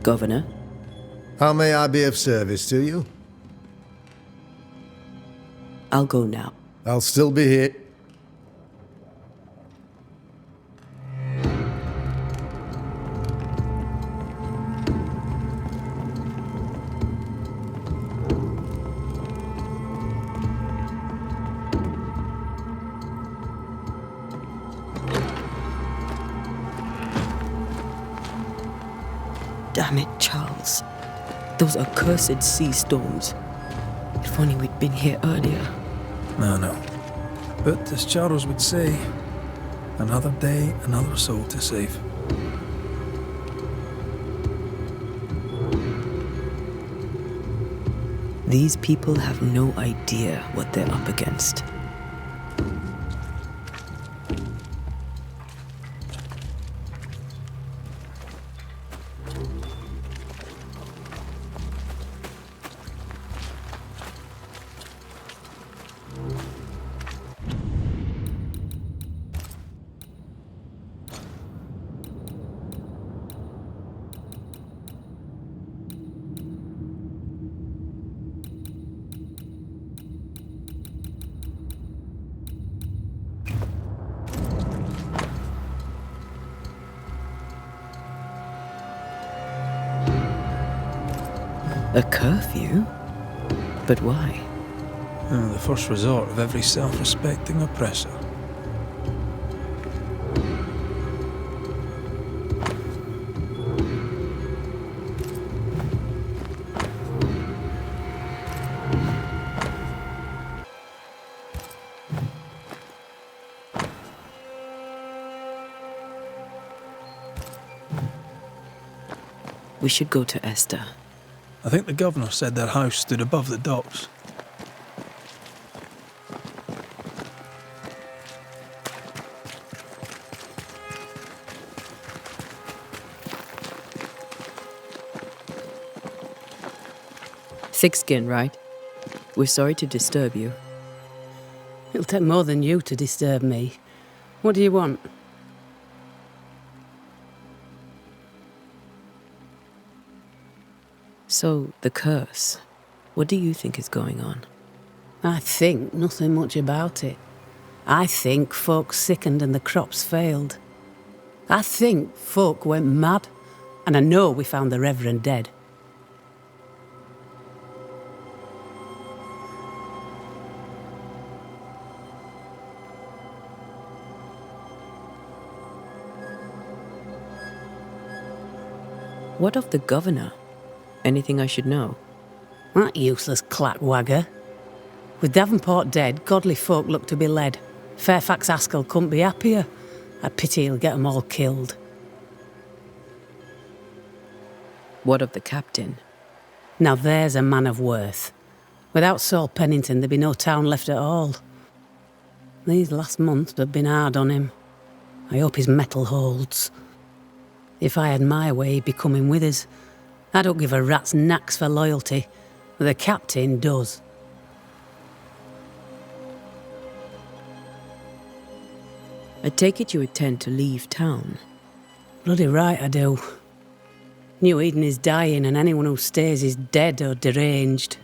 Governor? How may I be of service to you? I'll go now. I'll still be here. Damn it, Charles. Those accursed sea storms. If only we'd been here earlier. No. But as Charles would say, another day, another soul to save. These people have no idea what they're up against. A curfew? But why? The first resort of every self-respecting oppressor. We should go to Esther. I think the governor said their house stood above the docks. Thick skin, right? We're sorry to disturb you. It'll take more than you to disturb me. What do you want? So, the curse. What do you think is going on? I think nothing much about it. I think folk sickened and the crops failed. I think folk went mad, and I know we found the Reverend dead. What of the governor? Anything I should know? That useless clackwagger. With Davenport dead, godly folk look to be led. Fairfax Askell couldn't be happier. I pity he'll get 'em all killed. What of the captain? Now there's a man of worth. Without Saul Pennington, there'd be no town left at all. These last months have been hard on him. I hope his mettle holds. If I had my way, he'd be coming with us. I don't give a rat's knacks for loyalty. The captain does. I take it you intend to leave town. Bloody right I do. New Eden is dying, and anyone who stays is dead or deranged.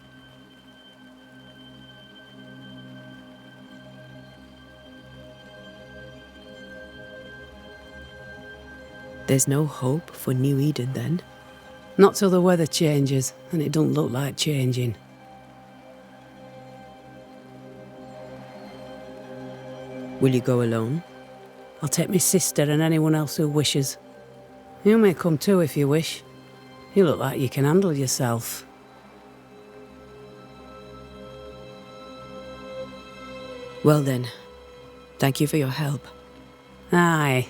There's no hope for New Eden, then? Not till the weather changes, and it don't look like changing. Will you go alone? I'll take my sister and anyone else who wishes. You may come too if you wish. You look like you can handle yourself. Well then, thank you for your help. Aye.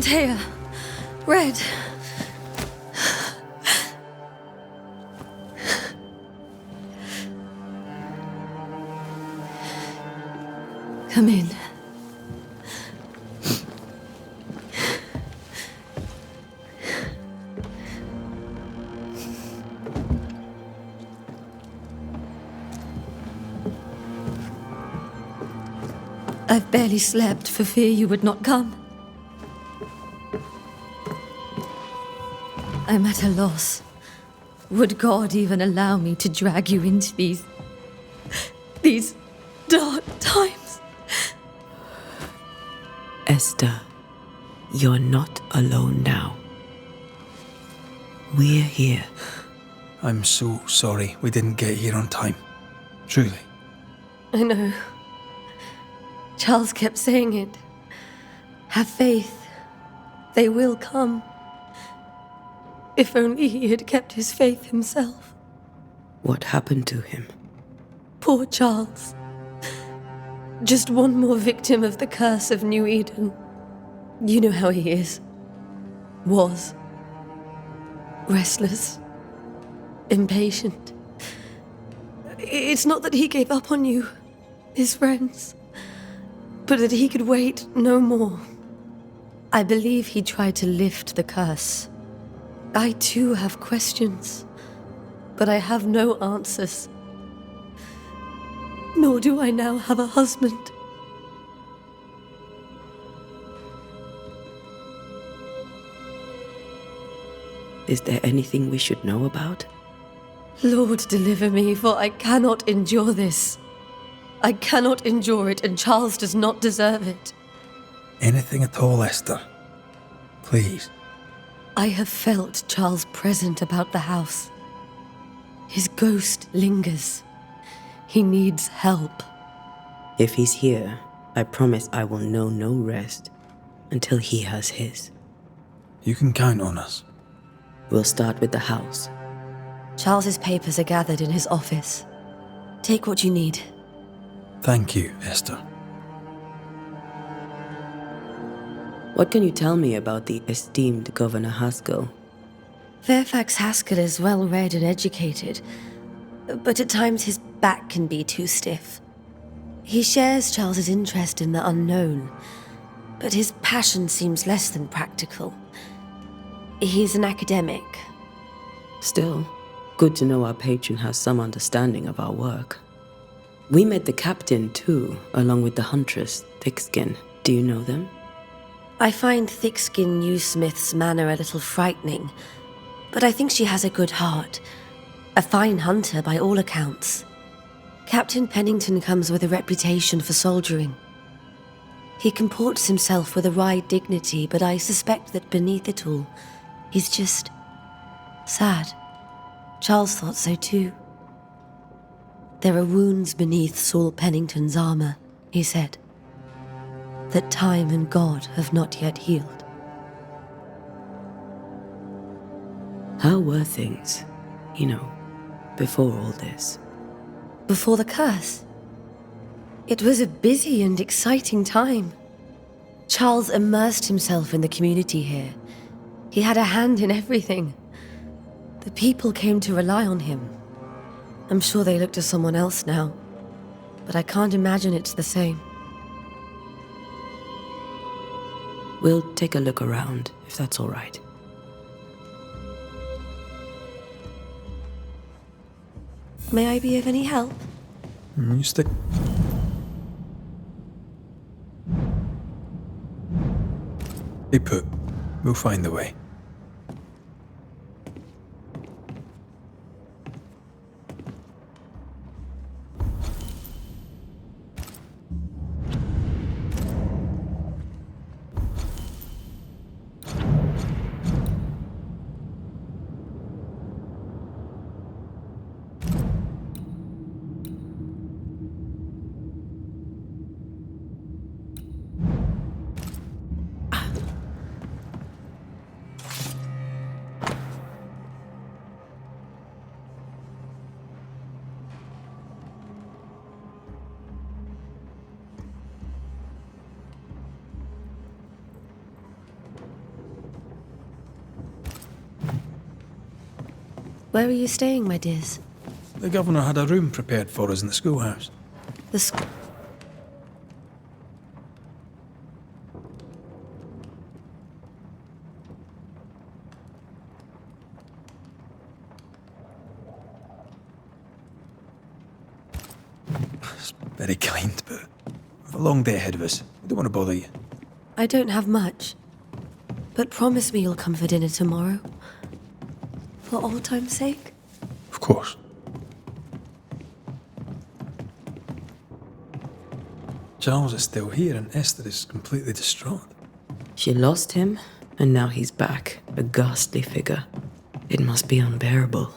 Antea. Red. Come in. I've barely slept for fear you would not come. I'm at a loss. Would God even allow me to drag you into these dark times? Esther, you're not alone now. We're here. I'm so sorry we didn't get here on time. Truly. I know. Charles kept saying it. Have faith. They will come. If only he had kept his faith himself. What happened to him? Poor Charles. Just one more victim of the curse of New Eden. You know how he is. Was. Restless. Impatient. It's not that he gave up on you, his friends, but that he could wait no more. I believe he tried to lift the curse. I too have questions, but I have no answers. Nor do I now have a husband. Is there anything we should know about? Lord, deliver me, for I cannot endure this. I cannot endure it, and Charles does not deserve it. Anything at all, Esther. Please. I have felt Charles' present about the house. His ghost lingers. He needs help. If he's here, I promise I will know no rest until he has his. You can count on us. We'll start with the house. Charles's papers are gathered in his office. Take what you need. Thank you, Esther. What can you tell me about the esteemed Governor Haskell? Fairfax Haskell is well read and educated, but at times his back can be too stiff. He shares Charles's interest in the unknown, but his passion seems less than practical. He's an academic. Still, good to know our patron has some understanding of our work. We met the captain too, along with the huntress, Thickskin. Do you know them? I find Thickskin Newsmith's manner a little frightening, but I think she has a good heart. A fine hunter by all accounts. Captain Pennington comes with a reputation for soldiering. He comports himself with a wry dignity, but I suspect that beneath it all, he's just sad. Charles thought so too. There are wounds beneath Saul Pennington's armor, he said, that time and God have not yet healed. How were things, before all this? Before the curse? It was a busy and exciting time. Charles immersed himself in the community here. He had a hand in everything. The people came to rely on him. I'm sure they look to someone else now, but I can't imagine it's the same. We'll take a look around, if that's all right. May I be of any help? You stick. Stay put. We'll find the way. Where are you staying, my dears? The governor had a room prepared for us in the schoolhouse. The sc- It's very kind, but we've a long day ahead of us. I don't want to bother you. I don't have much. But promise me you'll come for dinner tomorrow. For old time's sake. Of course. Charles is still here and Esther is completely distraught. She lost him, and now he's back, a ghastly figure. It must be unbearable.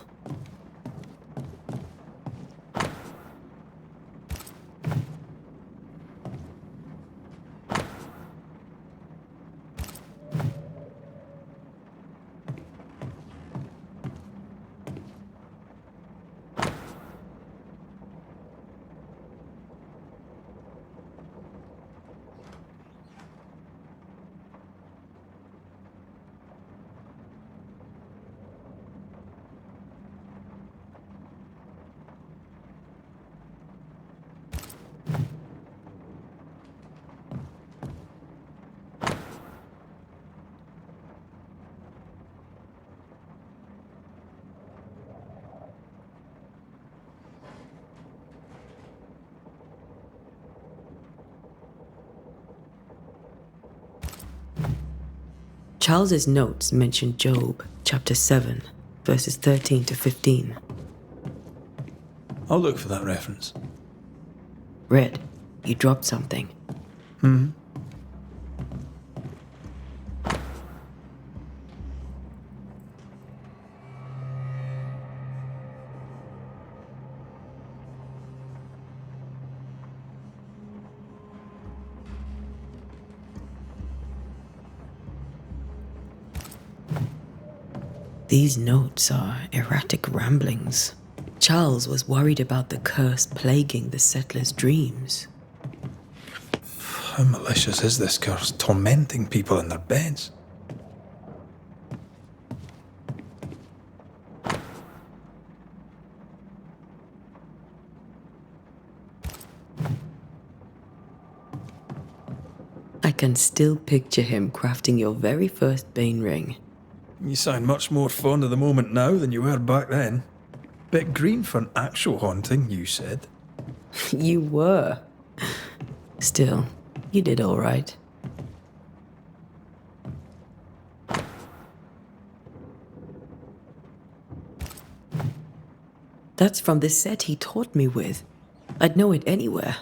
Charles's notes mention Job, chapter 7, verses 13 to 15. I'll look for that reference. Red, you dropped something. These notes are erratic ramblings. Charles was worried about the curse plaguing the settlers' dreams. How malicious is this curse, tormenting people in their beds? I can still picture him crafting your very first Bane ring. You sound much more fond of the moment now than you were back then. Bit green for an actual haunting, you said. You were. Still, you did all right. That's from the set he taught me with. I'd know it anywhere.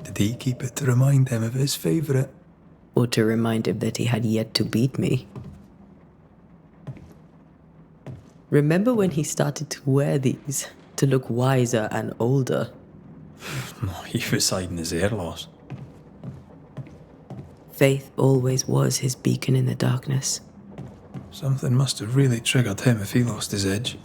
Did he keep it to remind him of his favourite? Or to remind him that he had yet to beat me. Remember when he started to wear these, to look wiser and older? He was hiding his hair loss. Faith always was his beacon in the darkness. Something must have really triggered him if he lost his edge.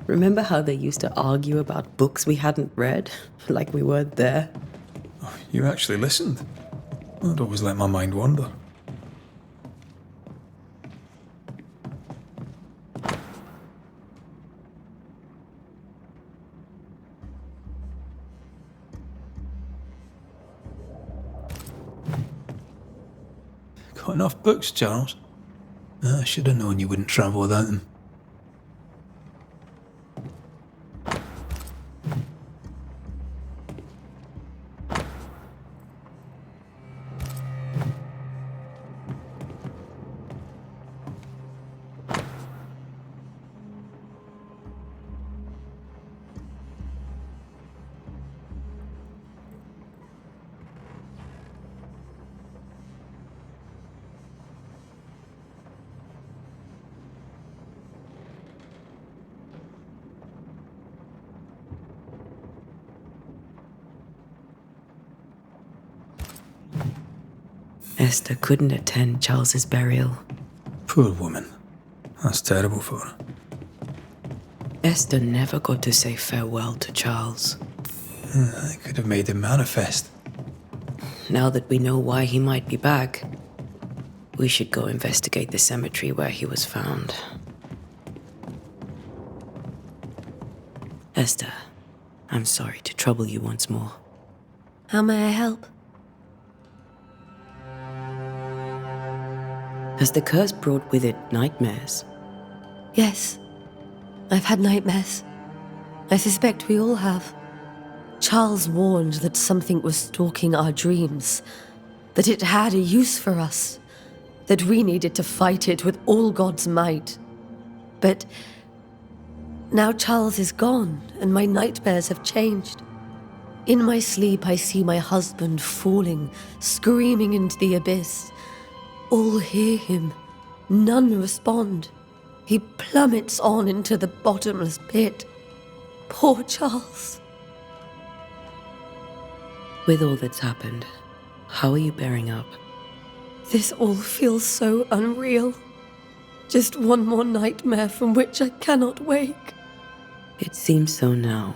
Remember how they used to argue about books we hadn't read? Like we weren't there? Oh, you actually listened? I'd always let my mind wander. Got enough books, Charles? I should have known you wouldn't travel without them. Esther couldn't attend Charles's burial. Poor woman. That's terrible for her. Esther never got to say farewell to Charles. I could have made him manifest. Now that we know why he might be back, we should go investigate the cemetery where he was found. Esther, I'm sorry to trouble you once more. How may I help? Has the curse brought with it nightmares? Yes. I've had nightmares. I suspect we all have. Charles warned that something was stalking our dreams, that it had a use for us, that we needed to fight it with all God's might. But now Charles is gone, and my nightmares have changed. In my sleep, I see my husband falling, screaming into the abyss. All hear him. None respond. He plummets on into the bottomless pit. Poor Charles. With all that's happened, how are you bearing up? This all feels so unreal. Just one more nightmare from which I cannot wake. It seems so now,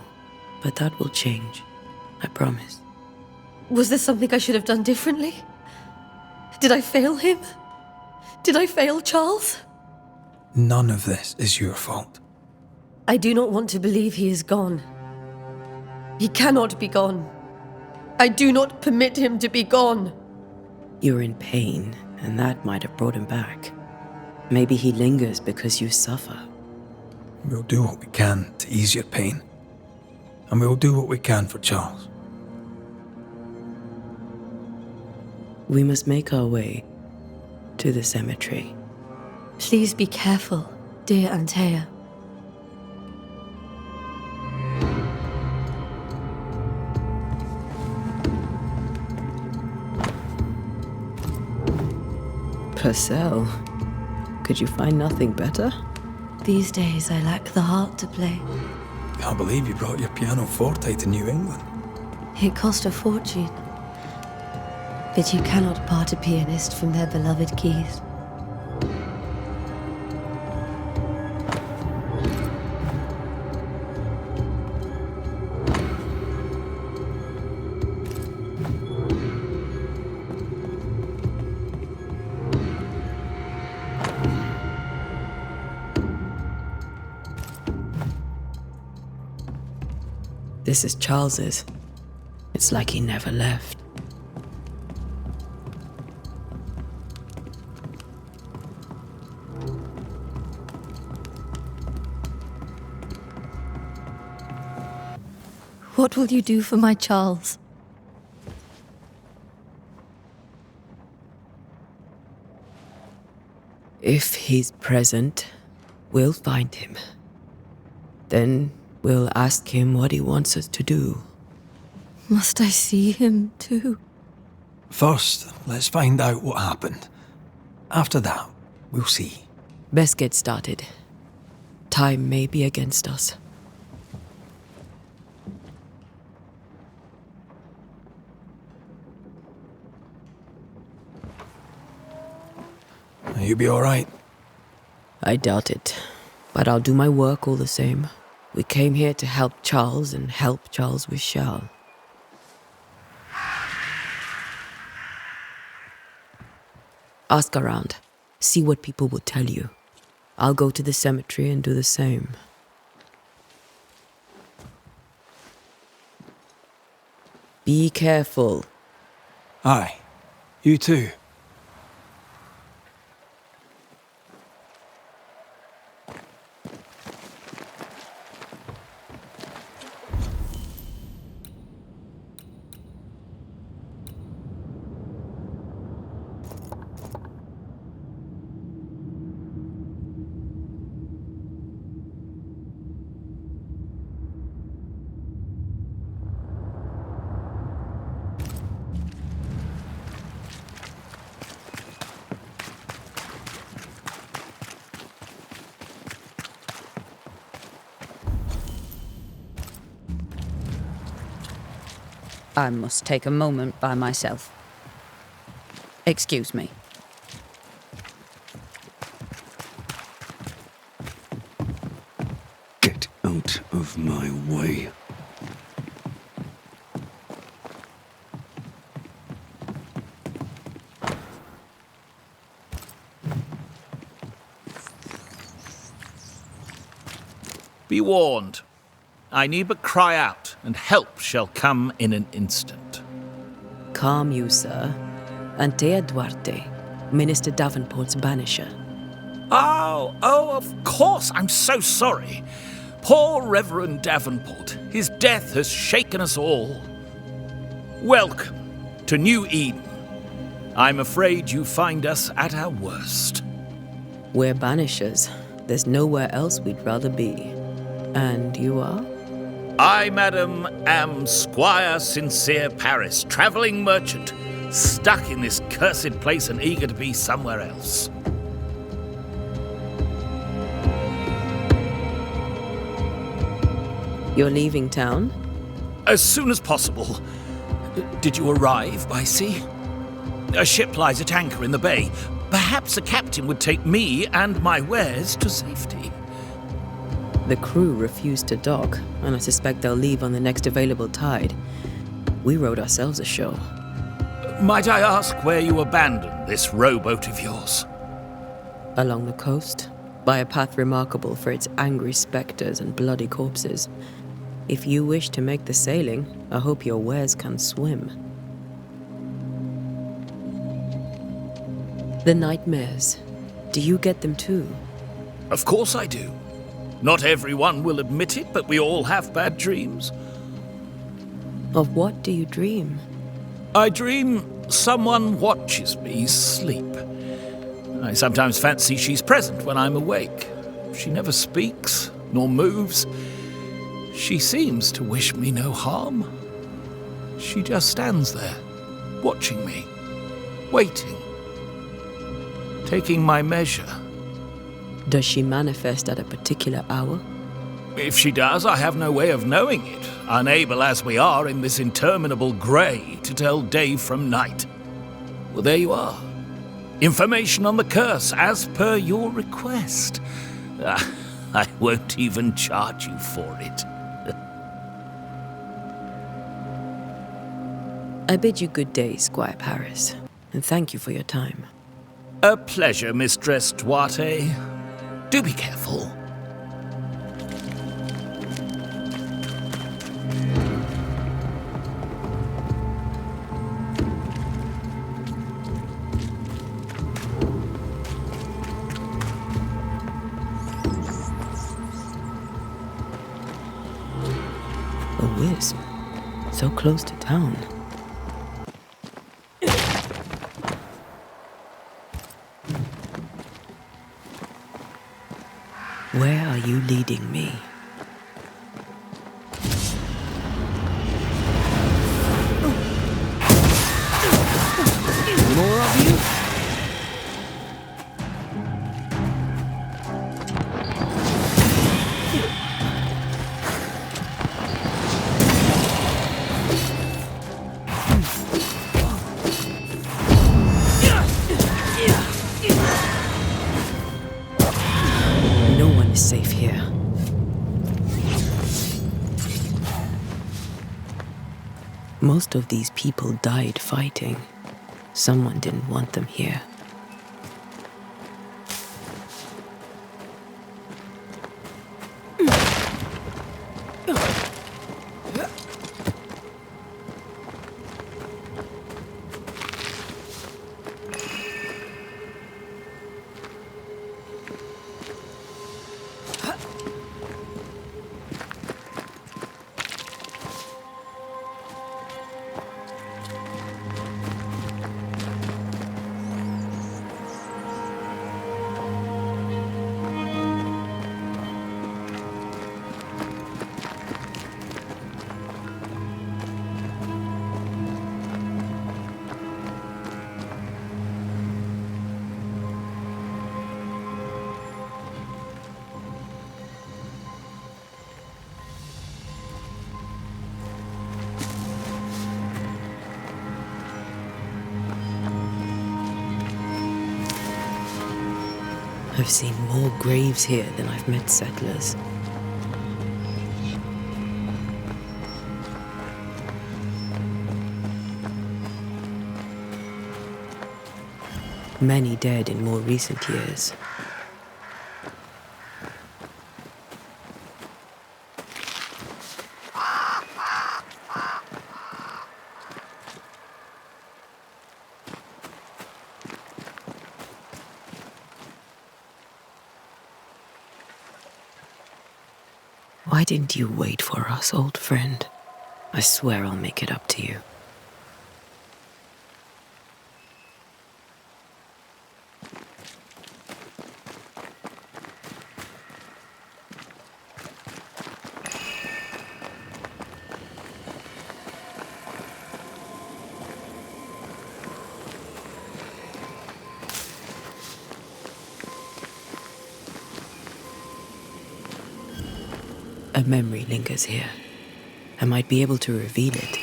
but that will change. I promise. Was there something I should have done differently? Did I fail him? Did I fail Charles? None of this is your fault. I do not want to believe he is gone. He cannot be gone. I do not permit him to be gone. You're in pain, and that might have brought him back. Maybe he lingers because you suffer. We'll do what we can to ease your pain. And we'll do what we can for Charles. We must make our way to the cemetery. Please be careful, dear Antea. Purcell, could you find nothing better? These days I lack the heart to play. Can't believe you brought your pianoforte to New England. It cost a fortune. But you cannot part a pianist from their beloved keys. This is Charles's. It's like he never left. What will you do for my Charles? If he's present, we'll find him. Then we'll ask him what he wants us to do. Must I see him too? First, let's find out what happened. After that, we'll see. Best get started. Time may be against us. You'll be all right. I doubt it, but I'll do my work all the same. We came here to help Charles, and help Charles we shall. Ask around. See what people will tell you. I'll go to the cemetery and do the same. Be careful. Aye. You too. I must take a moment by myself. Excuse me. Get out of my way. Be warned. I need but cry out, and help shall come in an instant. Calm you, sir. Antea Duarte, Minister Davenport's banisher. Oh, of course. I'm so sorry. Poor Reverend Davenport. His death has shaken us all. Welcome to New Eden. I'm afraid you find us at our worst. We're banishers. There's nowhere else we'd rather be. And you are? I, madam, am Squire Sincere Paris, travelling merchant, stuck in this cursed place and eager to be somewhere else. You're leaving town? As soon as possible. Did you arrive by sea? A ship lies at anchor in the bay. Perhaps a captain would take me and my wares to safety. The crew refused to dock, and I suspect they'll leave on the next available tide. We rowed ourselves ashore. Might I ask where you abandoned this rowboat of yours? Along the coast, by a path remarkable for its angry spectres and bloody corpses. If you wish to make the sailing, I hope your wares can swim. The nightmares, do you get them too? Of course I do. Not everyone will admit it, but we all have bad dreams. Of what do you dream? I dream someone watches me sleep. I sometimes fancy she's present when I'm awake. She never speaks, nor moves. She seems to wish me no harm. She just stands there, watching me, waiting, taking my measure. Does she manifest at a particular hour? If she does, I have no way of knowing it, unable as we are in this interminable grey to tell day from night. Well, there you are. Information on the curse, as per your request. I won't even charge you for it. I bid you good day, Squire Paris, and thank you for your time. A pleasure, Mistress Duarte. Do be careful. A wisp, so close to town. Where are you leading me? More of you? No one is safe here. Most of these people died fighting. Someone didn't want them here. I've seen more graves here than I've met settlers. Many dead in more recent years. Why didn't you wait for us, old friend? I swear I'll make it up to you. A memory lingers here. I might be able to reveal it.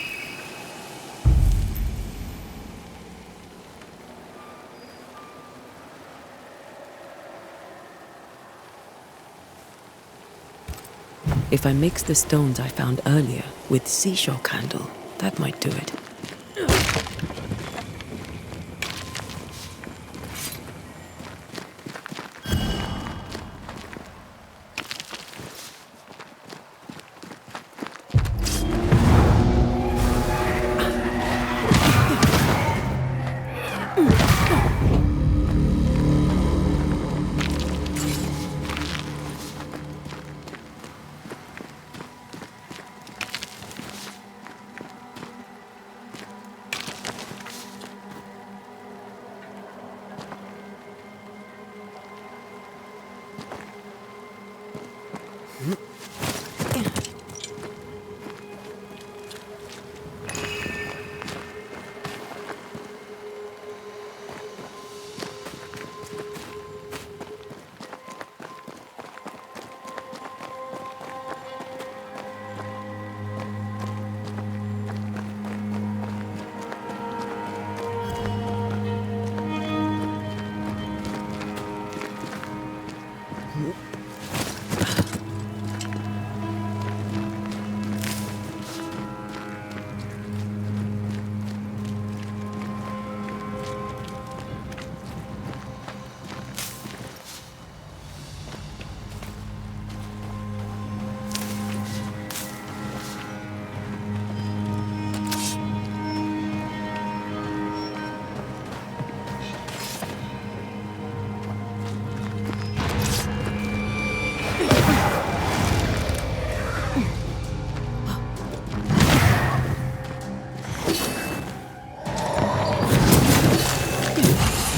If I mix the stones I found earlier with seashore candle, that might do it.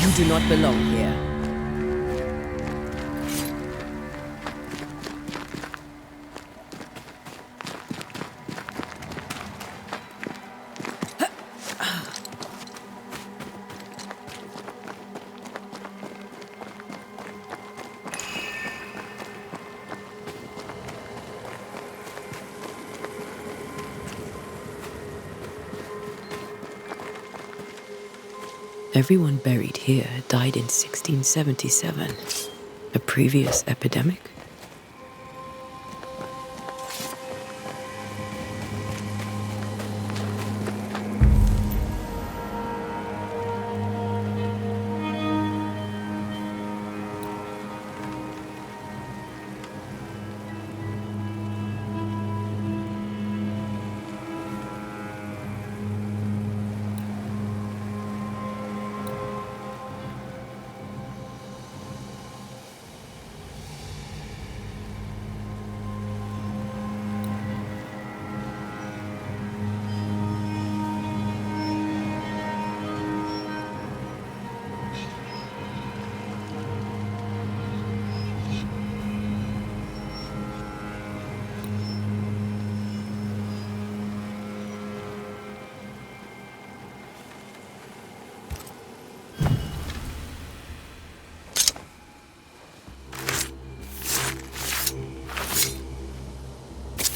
You do not belong here. Everyone buried here died in 1677. A previous epidemic?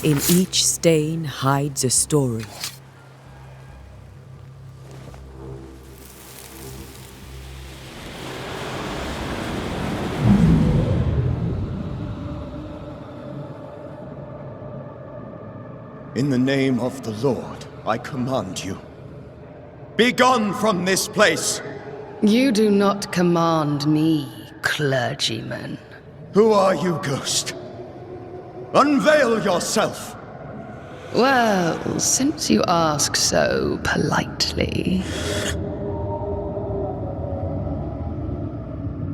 In each stain hides a story. In the name of the Lord, I command you. Be gone from this place! You do not command me, clergyman. Who are you, ghost? Unveil yourself! Well, since you ask so politely.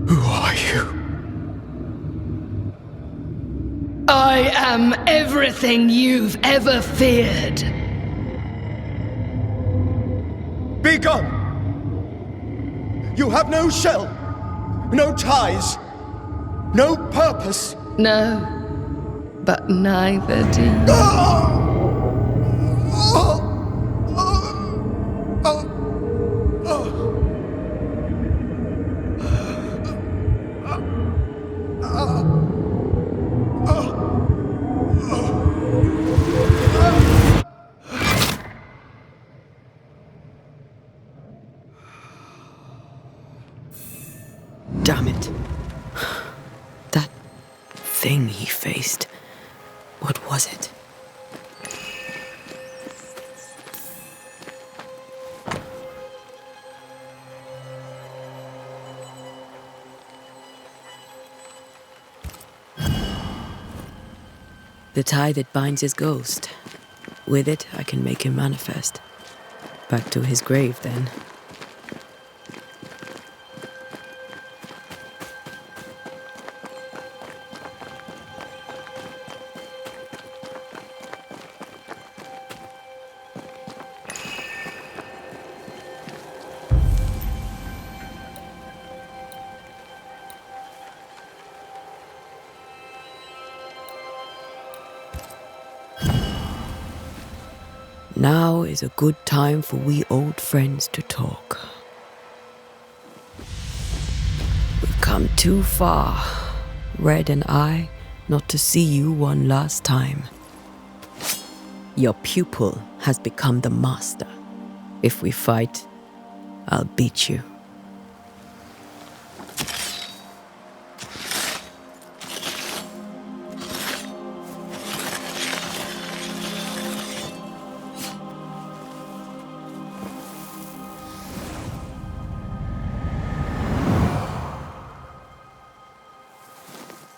Who are you? I am everything you've ever feared. Be gone! You have no shell, no ties, no purpose. No, but neither do you. Damn it. That thing he faced. What was it? The tie that binds his ghost. With it, I can make him manifest. Back to his grave, then. Now is a good time for we old friends to talk. We've come too far, Red and I, not to see you one last time. Your pupil has become the master. If we fight, I'll beat you.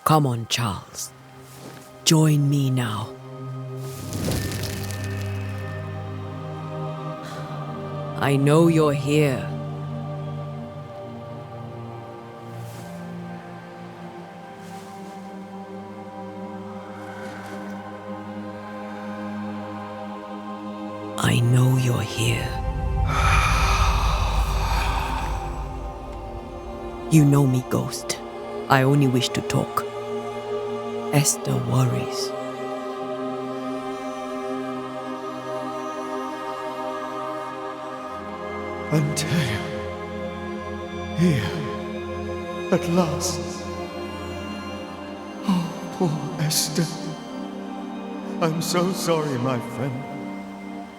Come on, Charles. Join me now. I know you're here. I know you're here. You know me, Ghost. I only wish to talk. Esther worries. Antea. Here. At last. Oh, poor Esther. I'm so sorry, my friend.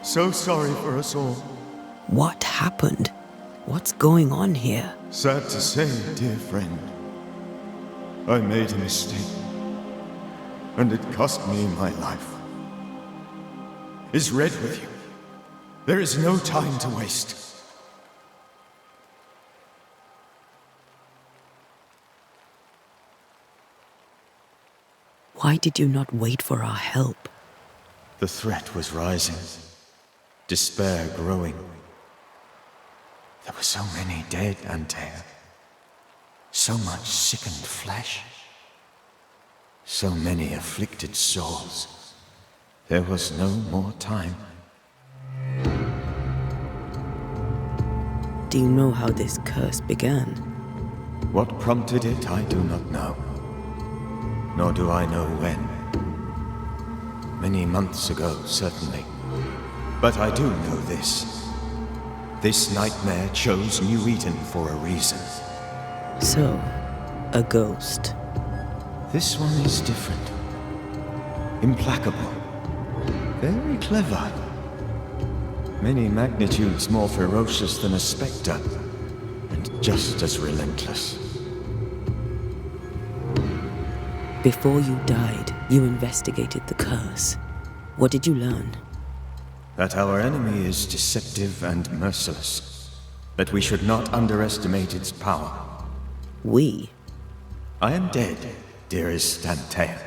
So sorry for us all. What happened? What's going on here? Sad to say, dear friend. I made a mistake. And it cost me my life. Is Red with you? There is no time to waste. Why did you not wait for our help? The threat was rising. Despair growing. There were so many dead, Antea. So much sickened flesh. So many afflicted souls. There was no more time. Do you know how this curse began? What prompted it, I do not know. Nor do I know when. Many months ago, certainly. But I do know this. This nightmare chose New Eden for a reason. So, a ghost. This one is different. Implacable. Very clever. Many magnitudes more ferocious than a spectre, and just as relentless. Before you died, you investigated the curse. What did you learn? That our enemy is deceptive and merciless. That we should not underestimate its power. We? I am dead, dearest Antea.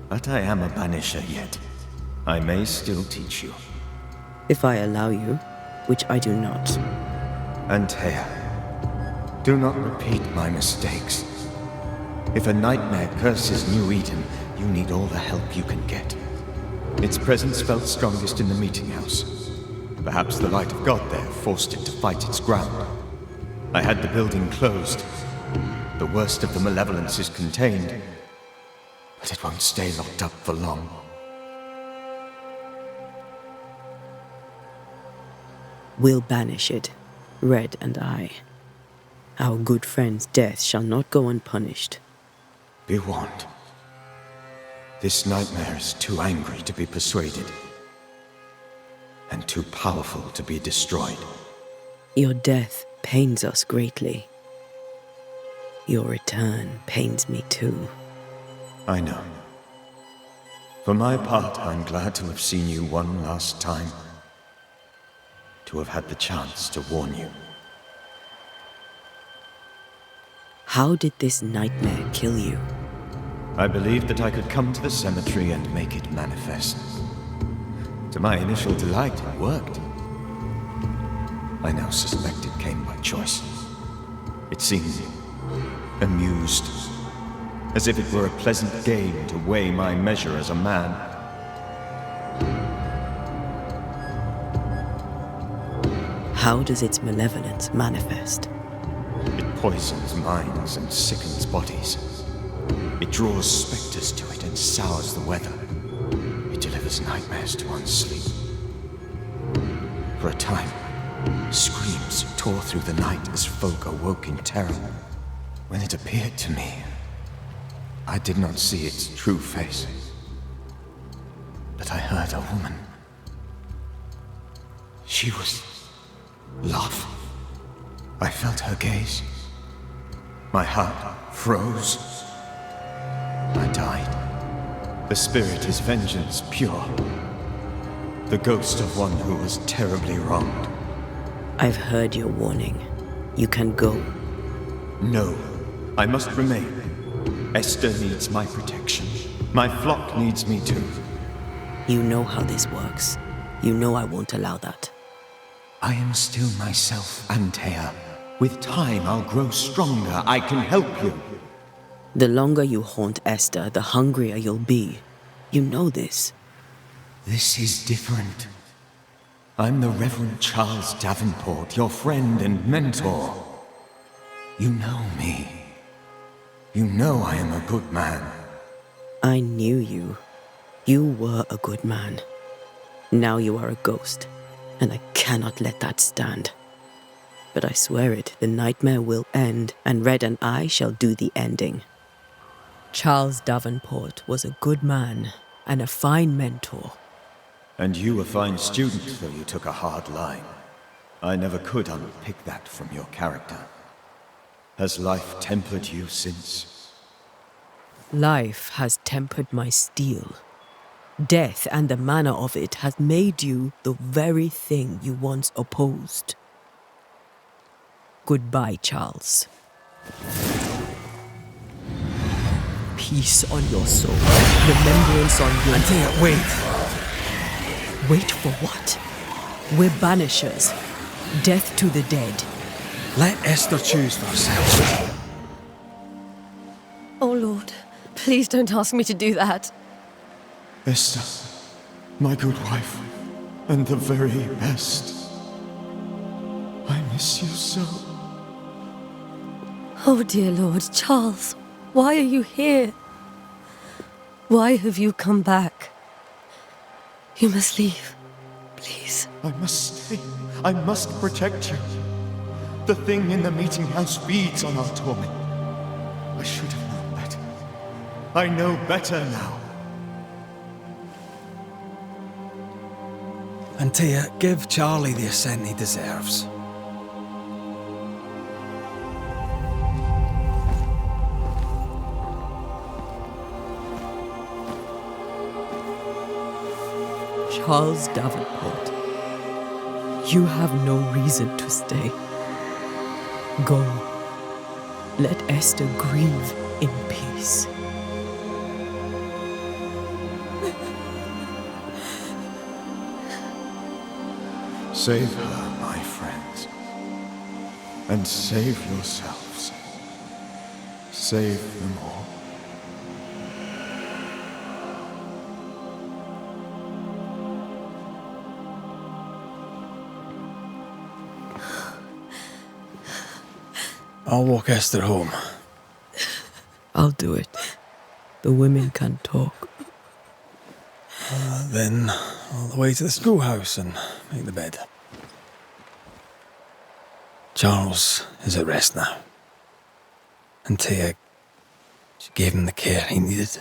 But I am a Banisher yet. I may still teach you. If I allow you, which I do not. Antea, do not repeat my mistakes. If a nightmare curses New Eden, you need all the help you can get. Its presence felt strongest in the meeting house. Perhaps the light of God there forced it to fight its ground. I had the building closed. The worst of the malevolence is contained, but it won't stay locked up for long. We'll banish it, Red and I. Our good friend's death shall not go unpunished. Be warned. This nightmare is too angry to be persuaded, and too powerful to be destroyed. Your death pains us greatly. Your return pains me too. I know. For my part, I'm glad to have seen you one last time. To have had the chance to warn you. How did this nightmare kill you? I believed that I could come to the cemetery and make it manifest. To my initial delight, it worked. I now suspect it came by choice. It seemed amused, as if it were a pleasant game to weigh my measure as a man. How does its malevolence manifest? It poisons minds and sickens bodies. It draws specters to it and sours the weather. It delivers nightmares to one's sleep. For a time, screams tore through the night as folk awoke in terror. When it appeared to me, I did not see its true face. But I heard a woman. She was love. I felt her gaze. My heart froze. I died. The spirit is vengeance pure. The ghost of one who was terribly wronged. I've heard your warning. You can go. No, I must remain. Esther needs my protection. My flock needs me too. You know how this works. You know I won't allow that. I am still myself, Antea. With time, I'll grow stronger. I can help you. The longer you haunt Esther, the hungrier you'll be. You know this. This is different. I'm the Reverend Charles Davenport, your friend and mentor. You know me. You know I am a good man. I knew you. You were a good man. Now you are a ghost, and I cannot let that stand. But I swear it, the nightmare will end, and Red and I shall do the ending. Charles Davenport was a good man and a fine mentor. And you a fine student, though you took a hard line. I never could unpick that from your character. Has life tempered you since? Life has tempered my steel. Death and the manner of it has made you the very thing you once opposed. Goodbye, Charles. Peace on your soul. Remembrance on your... Antea, wait! Wait for what? We're Banishers. Death to the dead. Let Esther choose for herself. Oh, Lord, please don't ask me to do that. Esther, my good wife, and the very best. I miss you so. Oh, dear Lord, Charles, why are you here? Why have you come back? You must leave, please. I must stay. I must protect you. The thing in the meeting house feeds on our torment. I should have known better. I know better now. Antea, give Charlie the ascent he deserves. Charles Davenport. You have no reason to stay. Go. Let Esther grieve in peace. Save her, my friends. And save yourselves. Save them all. I'll walk Esther home. I'll do it. The women can talk. Then all the way to the schoolhouse and make the bed. Charles is at rest now. And Tia, she gave him the care he needed.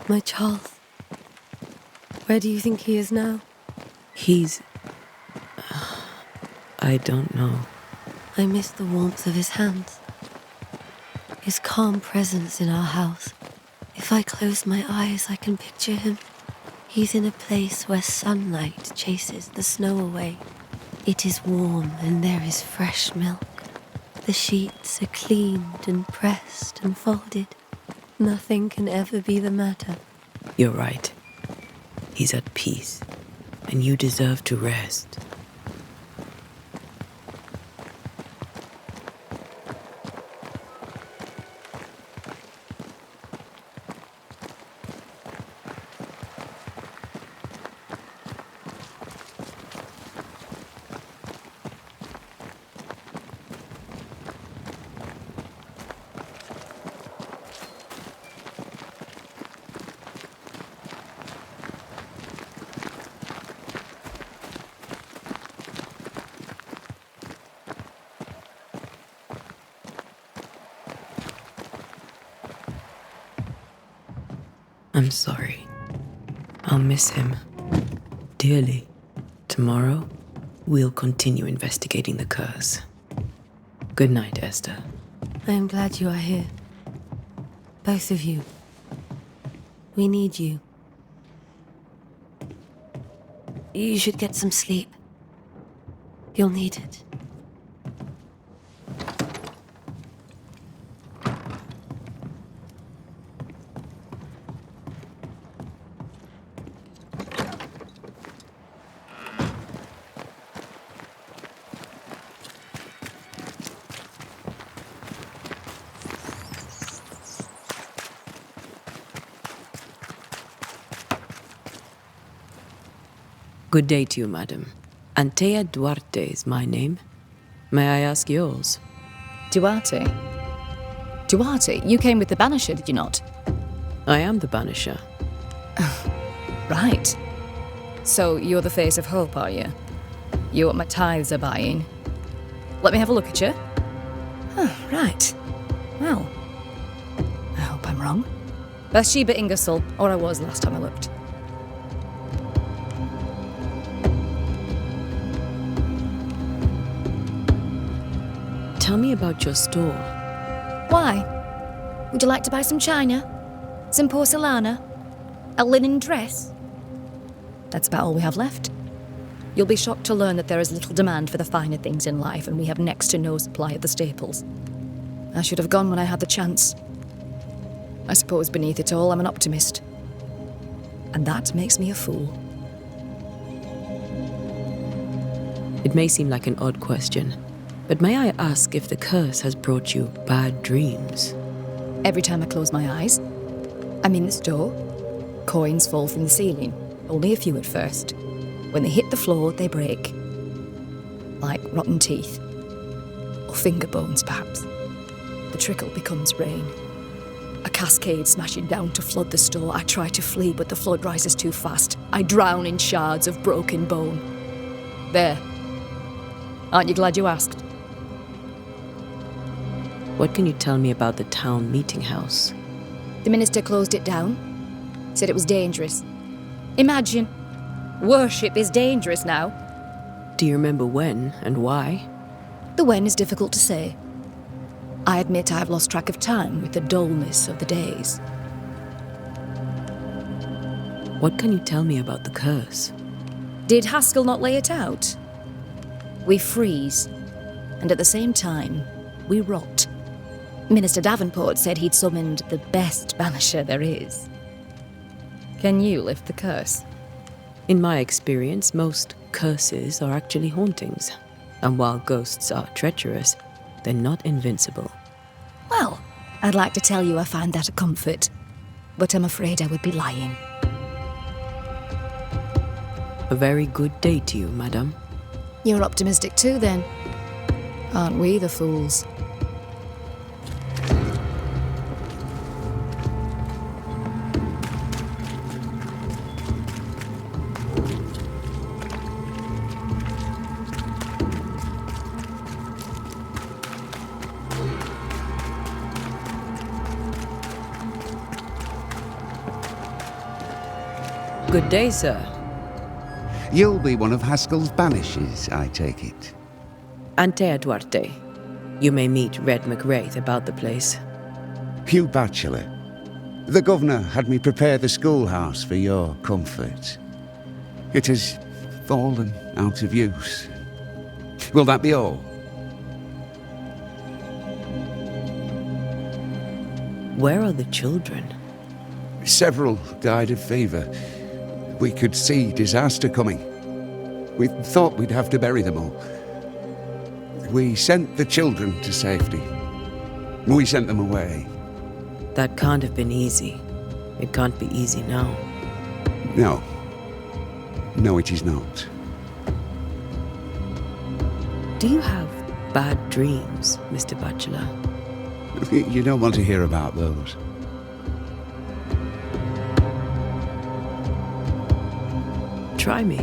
My Charles. Where do you think he is now? He's... I don't know. I miss the warmth of his hands. His calm presence in our house. If I close my eyes, I can picture him. He's in a place where sunlight chases the snow away. It is warm and there is fresh milk. The sheets are cleaned and pressed and folded. Nothing can ever be the matter. You're right. He's at peace, and you deserve to rest. I'm sorry. I'll miss him dearly. Tomorrow, we'll continue investigating the curse. Good night, Esther. I am glad you are here. Both of you. We need you. You should get some sleep. You'll need it. Good day to you, madam. Antea Duarte is my name. May I ask yours? Duarte? Duarte? You came with the Banisher, did you not? I am the Banisher. Right. So you're the face of hope, are you? You're what my tithes are buying. Let me have a look at you. Oh, right. Well, I hope I'm wrong. Bathsheba Ingersoll, or I was last time I looked. Tell me about your store. Why? Would you like to buy some china? Some porcelana? A linen dress? That's about all we have left. You'll be shocked to learn that there is little demand for the finer things in life, and we have next to no supply of the staples. I should have gone when I had the chance. I suppose beneath it all, I'm an optimist. And that makes me a fool. It may seem like an odd question, but may I ask if the curse has brought you bad dreams? Every time I close my eyes, I'm in the store. Coins fall from the ceiling, only a few at first. When they hit the floor, they break. Like rotten teeth. Or finger bones, perhaps. The trickle becomes rain. A cascade smashing down to flood the store. I try to flee, but the flood rises too fast. I drown in shards of broken bone. There. Aren't you glad you asked? What can you tell me about the town meeting house? The minister closed it down. Said it was dangerous. Imagine. Worship is dangerous now. Do you remember when and why? The when is difficult to say. I admit I've lost track of time with the dullness of the days. What can you tell me about the curse? Did Haskell not lay it out? We freeze, and at the same time, we rot. Minister Davenport said he'd summoned the best banisher there is. Can you lift the curse? In my experience, most curses are actually hauntings. And while ghosts are treacherous, they're not invincible. Well, I'd like to tell you I find that a comfort, but I'm afraid I would be lying. A very good day to you, madam. You're optimistic too, then. Aren't we the fools? Good day, sir. You'll be one of Haskell's Banishers, I take it. Antea Duarte. You may meet Red McWraith about the place. Hugh Bachelor. The governor had me prepare the schoolhouse for your comfort. It has fallen out of use. Will that be all? Where are the children? Several died of fever. We could see disaster coming. We thought we'd have to bury them all. We sent the children to safety. We sent them away. That can't have been easy. It can't be easy now. No. No, it is not. Do you have bad dreams, Mr. Bachelor? You don't want to hear about those. Try me.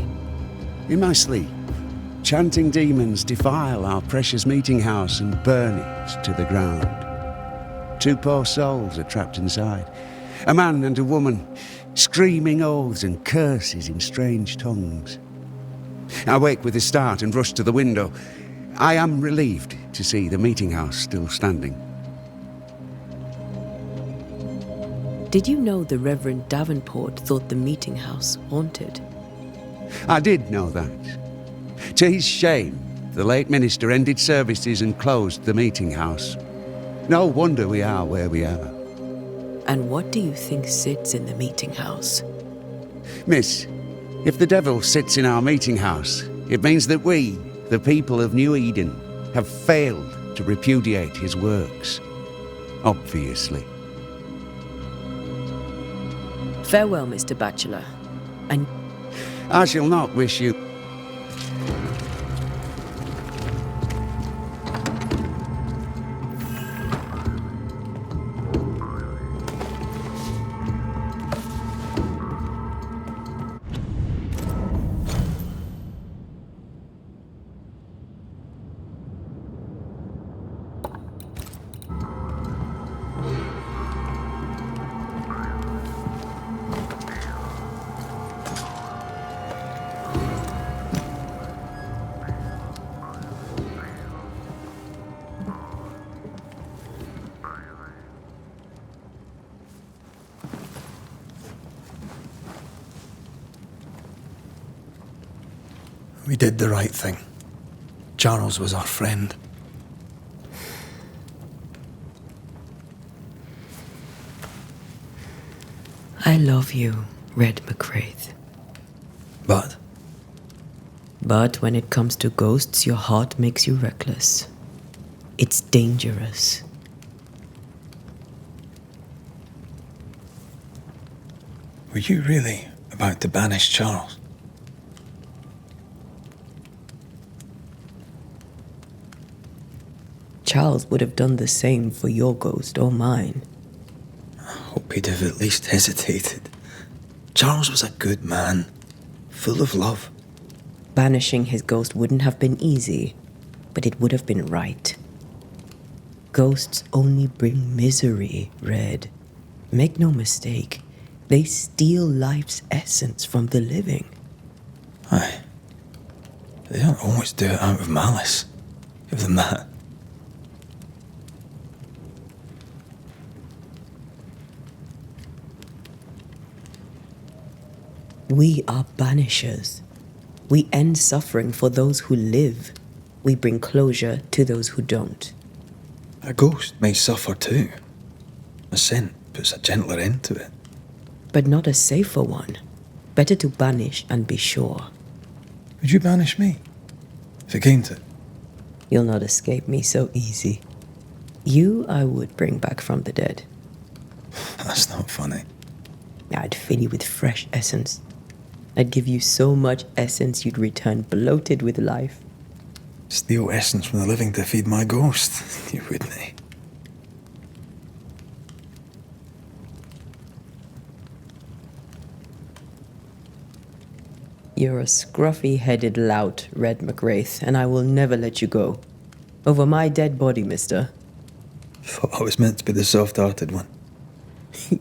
In my sleep, chanting demons defile our precious meeting house and burn it to the ground. 2 poor souls are trapped inside. A man and a woman, screaming oaths and curses in strange tongues. I wake with a start and rush to the window. I am relieved to see the meeting house still standing. Did you know the Reverend Davenport thought the meeting house haunted? I did know that. To his shame, the late minister ended services and closed the meeting house. No wonder we are where we are. And what do you think sits in the meeting house? Miss, if the devil sits in our meeting house, it means that we, the people of New Eden, have failed to repudiate his works. Obviously. Farewell, Mr. Bachelor. And I shall not wish you... We did the right thing. Charles was our friend. I love you, Red McWraith. But But when it comes to ghosts, your heart makes you reckless. It's dangerous. were you really about to banish Charles? Charles would have done the same for your ghost or mine. I hope he'd have at least hesitated. Charles was a good man, full of love. Banishing his ghost wouldn't have been easy, but it would have been right. Ghosts only bring misery, Red. Make no mistake, they steal life's essence from the living. Aye. They don't always do it out of malice. Give them that. We are banishers. We end suffering for those who live. We bring closure to those who don't. A ghost may suffer too. A scent puts a gentler end to it. But not a safer one. Better to banish and be sure. Would you banish me? If it came to it? You'll not escape me so easy. You I would bring back from the dead. That's not funny. I'd fill you with fresh essence. I'd give you so much essence you'd return bloated with life. Steal essence from the living to feed my ghost. You wouldn't, eh? You're a scruffy-headed lout, Red McWraith, and I will never let you go. Over my dead body, mister. Thought I was meant to be the soft-hearted one.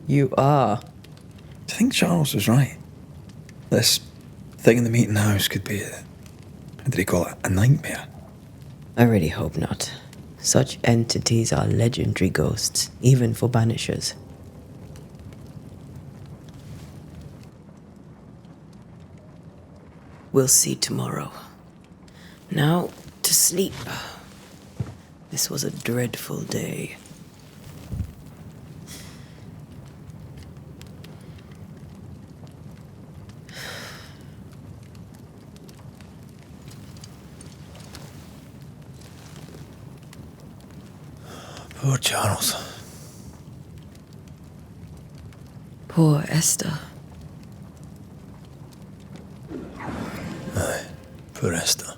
You are. Do you think Charles was right? This thing in the meeting house could be how did he call it? A nightmare? I really hope not. Such entities are legendary ghosts, even for banishers. We'll see tomorrow. Now, to sleep. This was a dreadful day. Poor Charles. Poor Esther. Aye, poor Esther.